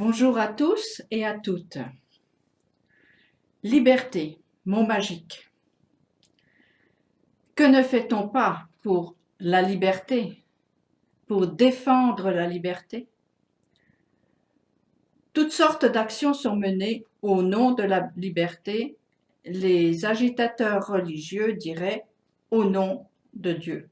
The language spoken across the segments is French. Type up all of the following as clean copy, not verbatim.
Bonjour à tous et à toutes. Liberté, mot magique. Que ne fait-on pas pour la liberté, pour défendre la liberté? Toutes sortes d'actions sont menées au nom de la liberté. Les agitateurs religieux diraient au nom de Dieu.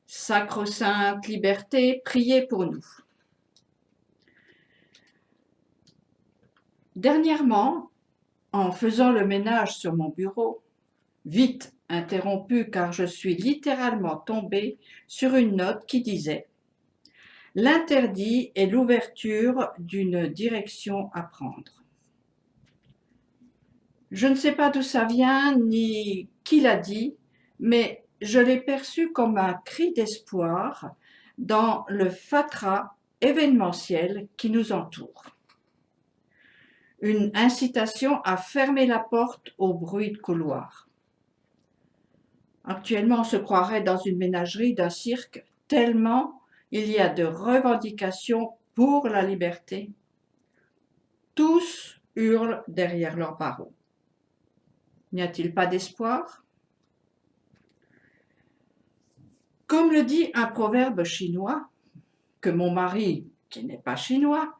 Sacro-sainte liberté, priez pour nous. Dernièrement, en faisant le ménage sur mon bureau, vite interrompu car je suis littéralement tombée sur une note qui disait « L'interdit est l'ouverture d'une direction à prendre ». Je ne sais pas d'où ça vient ni qui l'a dit, mais je l'ai perçu comme un cri d'espoir dans le fatras événementiel qui nous entoure. Une incitation à fermer la porte au bruit de couloir. Actuellement, on se croirait dans une ménagerie d'un cirque, tellement il y a de revendications pour la liberté. Tous hurlent derrière leurs barreaux. N'y a-t-il pas d'espoir? Comme le dit un proverbe chinois, que mon mari, qui n'est pas chinois,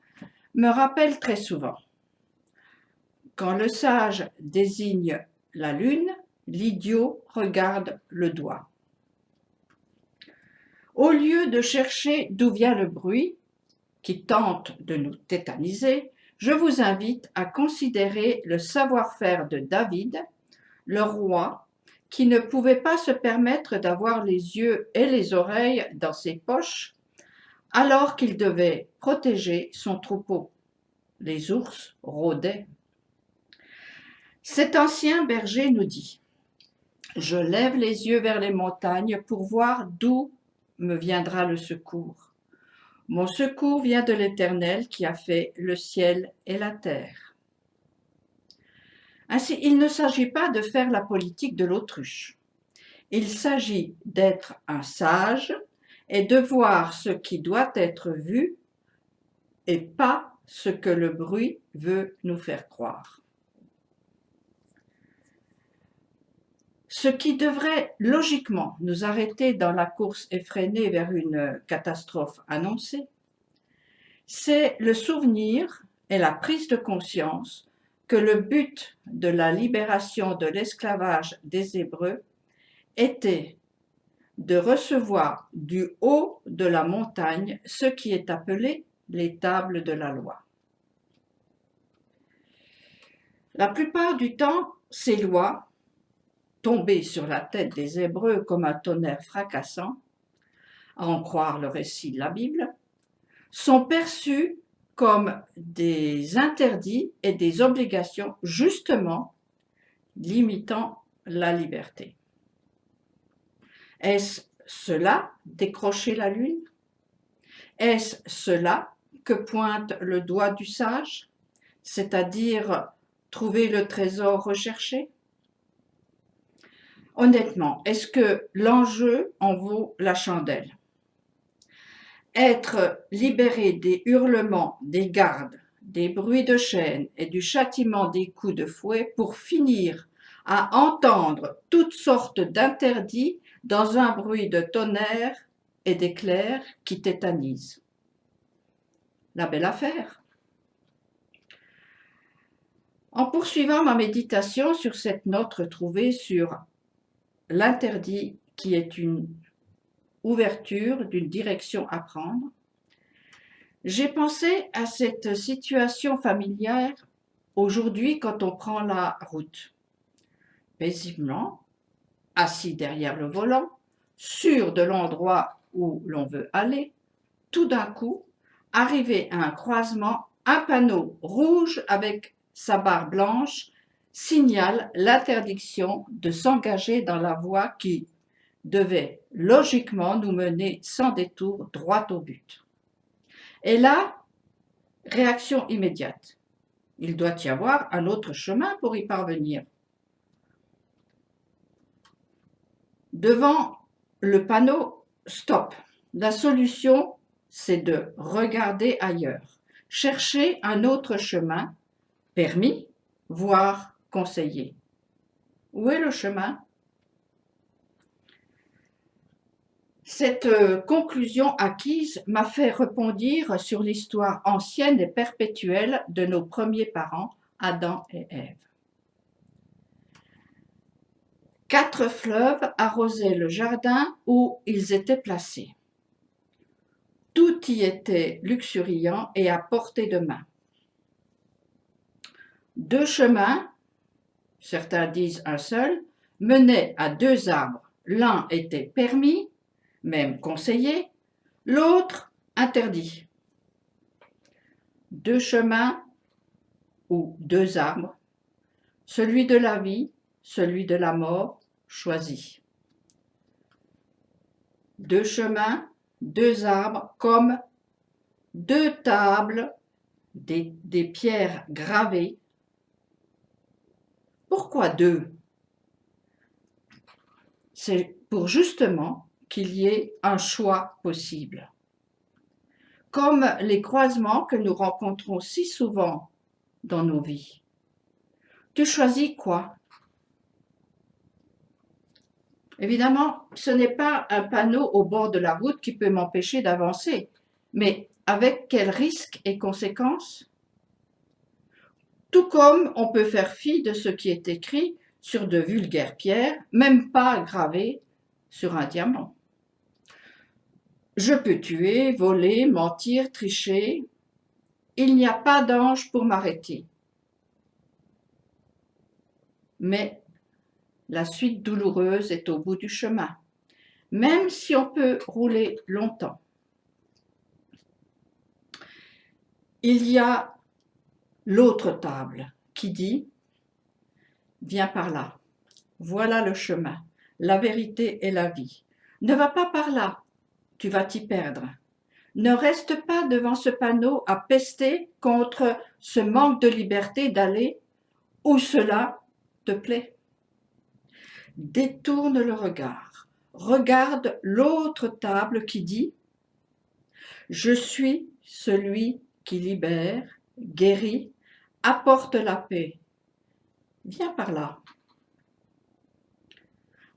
me rappelle très souvent. Quand le sage désigne la lune, l'idiot regarde le doigt. Au lieu de chercher d'où vient le bruit, qui tente de nous tétaniser, je vous invite à considérer le savoir-faire de David, le roi, qui ne pouvait pas se permettre d'avoir les yeux et les oreilles dans ses poches, alors qu'il devait protéger son troupeau. Les ours rôdaient. Cet ancien berger nous dit « Je lève les yeux vers les montagnes pour voir d'où me viendra le secours. Mon secours vient de l'Éternel qui a fait le ciel et la terre. » Ainsi, il ne s'agit pas de faire la politique de l'autruche. Il s'agit d'être un sage et de voir ce qui doit être vu et pas ce que le bruit veut nous faire croire. Ce qui devrait logiquement nous arrêter dans la course effrénée vers une catastrophe annoncée, c'est le souvenir et la prise de conscience que le but de la libération de l'esclavage des Hébreux était de recevoir du haut de la montagne ce qui est appelé les tables de la loi. La plupart du temps, ces lois, tombées sur la tête des Hébreux comme un tonnerre fracassant, à en croire le récit de la Bible, sont perçues comme des interdits et des obligations justement limitant la liberté. Est-ce cela, décrocher la lune? Est-ce cela que pointe le doigt du sage, c'est-à-dire trouver le trésor recherché? Honnêtement, est-ce que l'enjeu en vaut la chandelle? Être libéré des hurlements des gardes, des bruits de chaînes et du châtiment des coups de fouet pour finir à entendre toutes sortes d'interdits dans un bruit de tonnerre et d'éclairs qui tétanise. La belle affaire. En poursuivant ma méditation sur cette note retrouvée sur l'interdit qui est une ouverture d'une direction à prendre, j'ai pensé à cette situation familière aujourd'hui quand on prend la route. Paisiblement, assis derrière le volant, sûr de l'endroit où l'on veut aller, tout d'un coup, arrivé à un croisement, un panneau rouge avec sa barre blanche signale l'interdiction de s'engager dans la voie qui devait logiquement nous mener sans détour droit au but. Et là, réaction immédiate. Il doit y avoir un autre chemin pour y parvenir. Devant le panneau « Stop », la solution, c'est de regarder ailleurs, chercher un autre chemin, permis, voire conseillé. Où est le chemin? Cette conclusion acquise m'a fait rebondir sur l'histoire ancienne et perpétuelle de nos premiers parents, Adam et Ève. 4 fleuves arrosaient le jardin où ils étaient placés. Tout y était luxuriant et à portée de main. 2 chemins, certains disent un seul, menaient à 2 arbres. L'un était permis, même conseillé, l'autre interdit. 2 chemins ou 2 arbres, celui de la vie, celui de la mort, choisi. 2 chemins, 2 arbres, comme 2 tables, des pierres gravées. Pourquoi 2? C'est pour justement qu'il y ait un choix possible. Comme les croisements que nous rencontrons si souvent dans nos vies. Tu choisis quoi? Évidemment, ce n'est pas un panneau au bord de la route qui peut m'empêcher d'avancer, mais avec quels risques et conséquences? Tout comme on peut faire fi de ce qui est écrit sur de vulgaires pierres, même pas gravées sur un diamant. Je peux tuer, voler, mentir, tricher. Il n'y a pas d'ange pour m'arrêter. Mais la suite douloureuse est au bout du chemin, même si on peut rouler longtemps. Il y a l'autre table qui dit « Viens par là, voilà le chemin, la vérité et la vie. Ne va pas par là, tu vas t'y perdre. Ne reste pas devant ce panneau à pester contre ce manque de liberté d'aller où cela te plaît. Détourne le regard, regarde l'autre table qui dit « Je suis celui qui libère, guérit, apporte la paix. Viens par là. »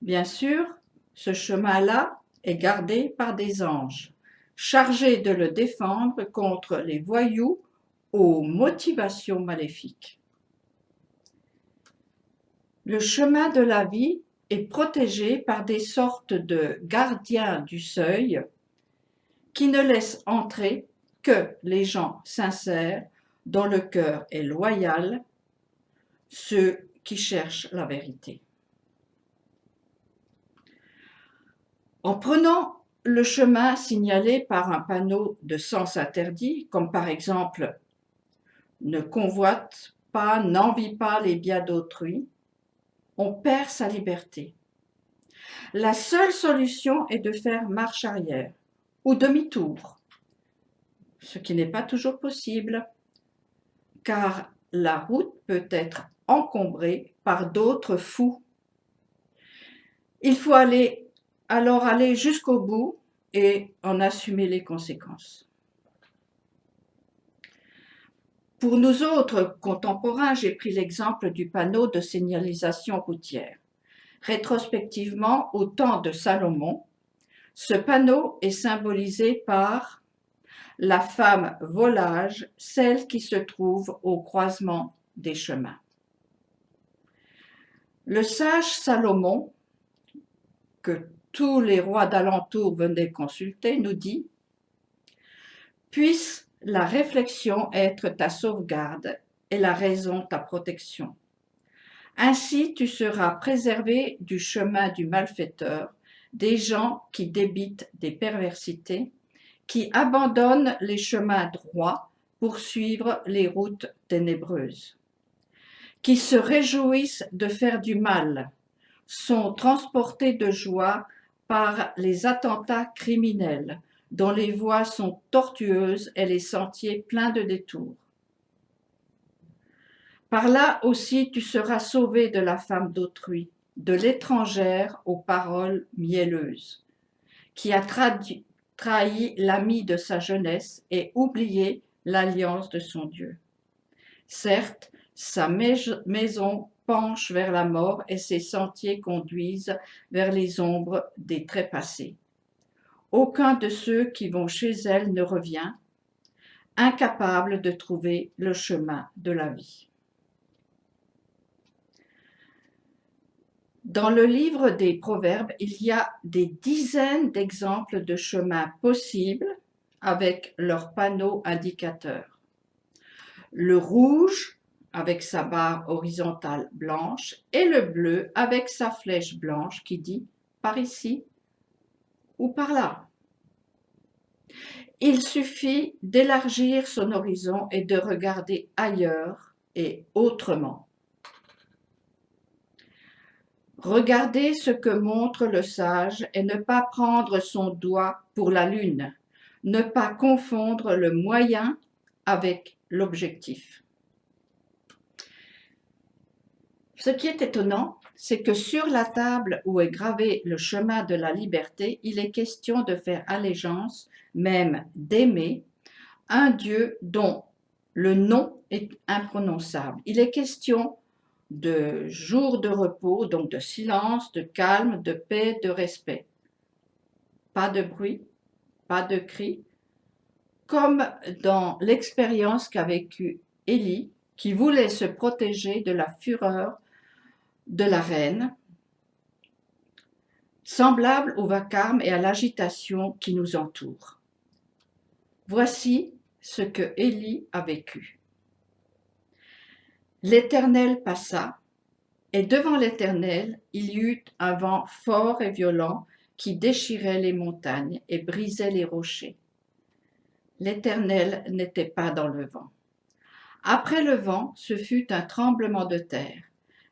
Bien sûr, ce chemin-là est gardé par des anges, chargés de le défendre contre les voyous aux motivations maléfiques. Le chemin de la vie est protégé par des sortes de gardiens du seuil qui ne laissent entrer que les gens sincères, dont le cœur est loyal, ceux qui cherchent la vérité. En prenant le chemin signalé par un panneau de sens interdit, comme par exemple « Ne convoite pas, n'envie pas les biens d'autrui », on perd sa liberté. La seule solution est de faire marche arrière ou demi-tour, ce qui n'est pas toujours possible, car la route peut être encombrée par d'autres fous. Il faut alors aller jusqu'au bout et en assumer les conséquences. Pour nous autres contemporains, j'ai pris l'exemple du panneau de signalisation routière. Rétrospectivement, au temps de Salomon, ce panneau est symbolisé par la femme volage, celle qui se trouve au croisement des chemins. Le sage Salomon, que tous les rois d'alentour venaient consulter, nous dit « Puisse la réflexion être ta sauvegarde et la raison ta protection. Ainsi tu seras préservé du chemin du malfaiteur, des gens qui débitent des perversités, qui abandonnent les chemins droits pour suivre les routes ténébreuses, qui se réjouissent de faire du mal, sont transportés de joie par les attentats criminels, dont les voies sont tortueuses et les sentiers pleins de détours. Par là aussi tu seras sauvé de la femme d'autrui, de l'étrangère aux paroles mielleuses, qui a trahi l'ami de sa jeunesse et oublié l'alliance de son Dieu. Certes, sa maison penche vers la mort et ses sentiers conduisent vers les ombres des trépassés. Aucun de ceux qui vont chez elle ne revient, incapable de trouver le chemin de la vie. Dans le livre des Proverbes, il y a des dizaines d'exemples de chemins possibles avec leurs panneaux indicateurs. Le rouge avec sa barre horizontale blanche et le bleu avec sa flèche blanche qui dit par ici ou par là. Il suffit d'élargir son horizon et de regarder ailleurs et autrement. Regardez ce que montre le sage et ne pas prendre son doigt pour la lune, ne pas confondre le moyen avec l'objectif. Ce qui est étonnant, c'est que sur la table où est gravé le chemin de la liberté, il est question de faire allégeance, même d'aimer, un Dieu dont le nom est imprononçable. Il est question de jours de repos, donc de silence, de calme, de paix, de respect. Pas de bruit, pas de cri, comme dans l'expérience qu'a vécue Élie, qui voulait se protéger de la fureur de la reine, semblable au vacarme et à l'agitation qui nous entoure. Voici ce que Élie a vécu. L'Éternel passa, et devant l'Éternel, il y eut un vent fort et violent qui déchirait les montagnes et brisait les rochers. L'Éternel n'était pas dans le vent. Après le vent, ce fut un tremblement de terre.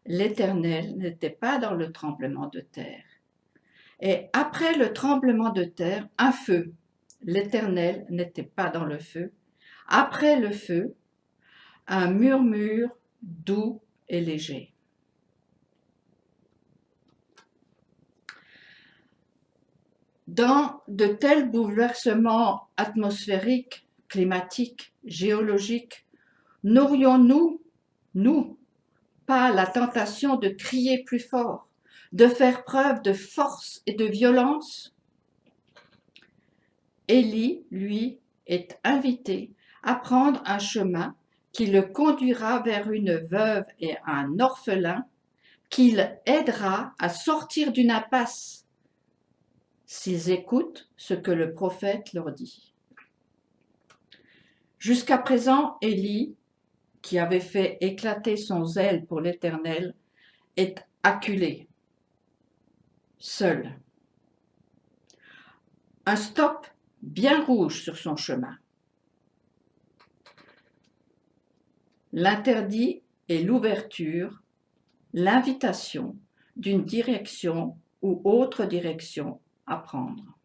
L'Éternel n'était pas dans le tremblement de terre. Et après le tremblement de terre, un feu. L'Éternel n'était pas dans le feu. Après le feu, un murmure doux et léger. Dans de tels bouleversements atmosphériques, climatiques, géologiques, n'aurions-nous, nous, pas la tentation de crier plus fort, de faire preuve de force et de violence? Élie, lui, est invité à prendre un chemin qui le conduira vers une veuve et un orphelin, qu'il aidera à sortir d'une impasse s'ils écoutent ce que le prophète leur dit. Jusqu'à présent, Élie, qui avait fait éclater son zèle pour l'Éternel, est acculé, seul. Un stop bien rouge sur son chemin. L'interdit et l'ouverture, l'invitation d'une direction ou autre direction à prendre.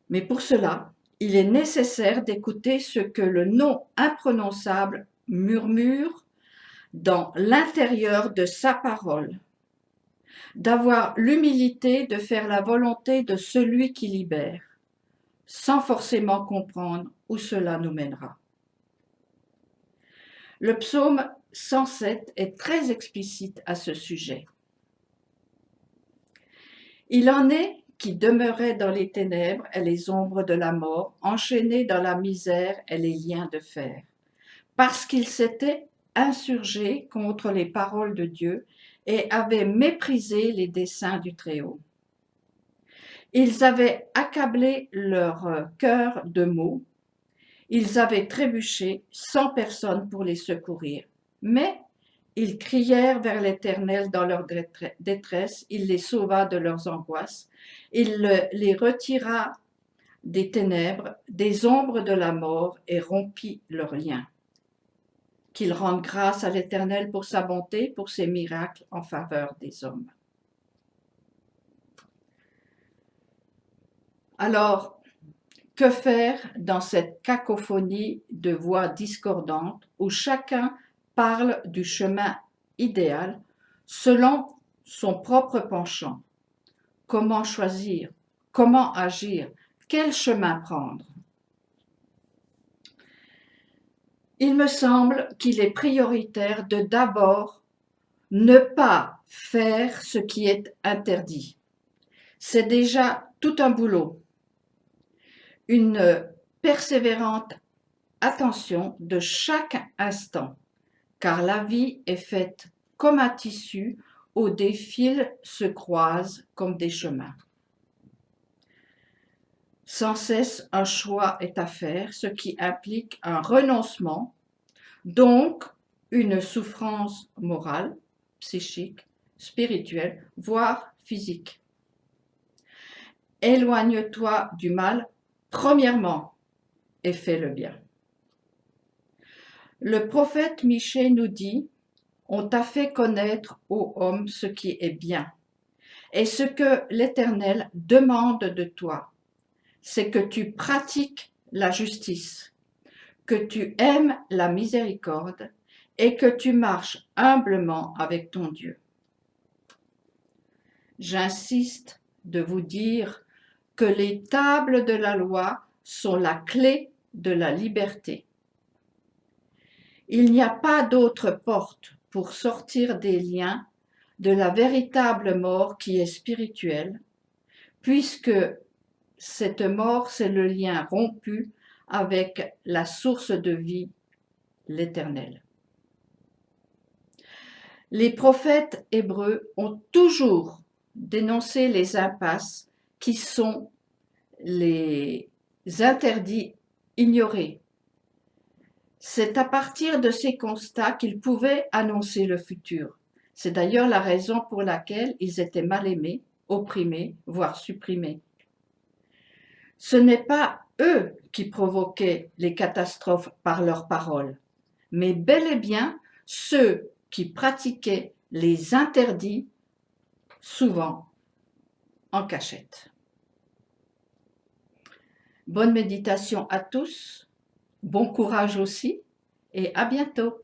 Mais pour cela, il est nécessaire d'écouter ce que le nom imprononçable murmure dans l'intérieur de sa parole, d'avoir l'humilité de faire la volonté de celui qui libère, sans forcément comprendre où cela nous mènera. Le psaume 107 est très explicite à ce sujet. Il en est qui demeuraient dans les ténèbres et les ombres de la mort, enchaînés dans la misère et les liens de fer, parce qu'ils s'étaient insurgés contre les paroles de Dieu et avaient méprisé les desseins du Très-Haut. Ils avaient accablé leur cœur de maux, ils avaient trébuché sans personne pour les secourir, mais ils crièrent vers l'Éternel dans leur détresse, il les sauva de leurs angoisses, il les retira des ténèbres, des ombres de la mort et rompit leurs liens. Qu'ils rendent grâce à l'Éternel pour sa bonté, pour ses miracles en faveur des hommes. Alors, que faire dans cette cacophonie de voix discordantes où chacun parle du chemin idéal selon son propre penchant? Comment choisir? Comment agir? Quel chemin prendre? Il me semble qu'il est prioritaire de d'abord ne pas faire ce qui est interdit. C'est déjà tout un boulot. Une persévérante attention de chaque instant, car la vie est faite comme un tissu où des fils se croisent comme des chemins. Sans cesse, un choix est à faire, ce qui implique un renoncement, donc une souffrance morale, psychique, spirituelle, voire physique. Éloigne-toi du mal, premièrement, et fais le bien. Le prophète Michée nous dit: on t'a fait connaître, ô homme, ce qui est bien. Et ce que l'Éternel demande de toi, c'est que tu pratiques la justice, que tu aimes la miséricorde et que tu marches humblement avec ton Dieu. J'insiste de vous dire que les tables de la loi sont la clé de la liberté. Il n'y a pas d'autre porte pour sortir des liens de la véritable mort qui est spirituelle, puisque cette mort, c'est le lien rompu avec la source de vie, l'Éternel. Les prophètes hébreux ont toujours dénoncé les impasses qui sont les interdits ignorés. C'est à partir de ces constats qu'ils pouvaient annoncer le futur. C'est d'ailleurs la raison pour laquelle ils étaient mal aimés, opprimés, voire supprimés. Ce n'est pas eux qui provoquaient les catastrophes par leurs paroles, mais bel et bien ceux qui pratiquaient les interdits, souvent en cachette. Bonne méditation à tous, bon courage aussi, et à bientôt.